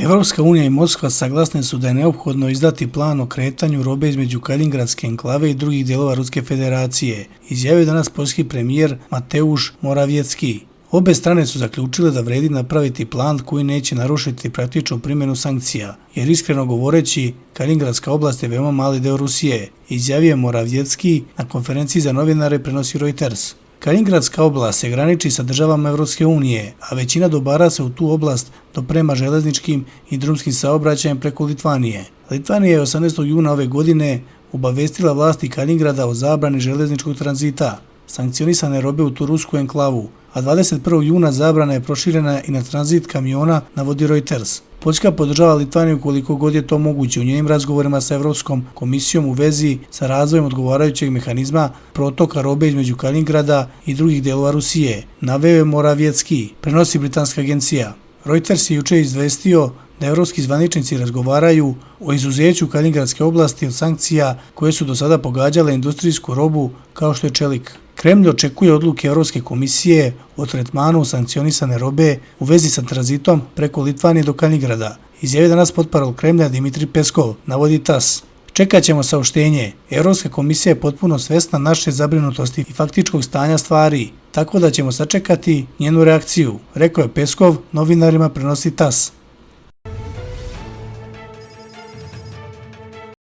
Evropska unija i Moskva saglasne su da je neophodno izdati plan o kretanju robe između Kaliningradske enklave i drugih dijelova Ruske federacije, izjavio danas poljski premijer Mateusz Morawiecki. Obe strane su zaključile da vredi napraviti plan koji neće narušiti praktičnu primjenu sankcija, jer iskreno govoreći, Kaliningradska oblast je veoma mali deo Rusije, izjavio Morawiecki na konferenciji za novinare, prenosi Reuters. Kaliningradska oblast se graniči sa državama Evropske unije, a većina dobara se u tu oblast doprema železničkim i drumskim saobraćajem preko Litvanije. Litvanija je 18. juna ove godine obavestila vlasti Kalininggrada o zabrani železničkog tranzita, sankcionisane robe u tu rusku enklavu, a 21. juna zabrana je proširena i na tranzit kamiona, navodi Reuters. Poljska podržava Litvaniju koliko god je to moguće u njenim razgovorima sa Evropskom komisijom u vezi sa razvojem odgovarajućeg mehanizma protoka robe između Kalininggrada i drugih delova Rusije, naveo je Morawiecki, prenosi britanska agencija. Reuters je juče izvestio da evropski zvaničnici razgovaraju o izuzeću Kaliningradske oblasti od sankcija koje su do sada pogađale industrijsku robu kao što je čelik. Kremlj očekuje odluke Evropske komisije o tretmanu sankcionisane robe u vezi sa tranzitom preko Litvanije do Kalininggrada, izjavio danas potparol Kremlja Dmitri Peskov, navodi TASS. Čekat ćemo saopštenje. Evropska komisija je potpuno svesna naše zabrinutosti i faktičkog stanja stvari, tako da ćemo sačekati njenu reakciju, rekao je Peskov, novinarima prenosi TASS.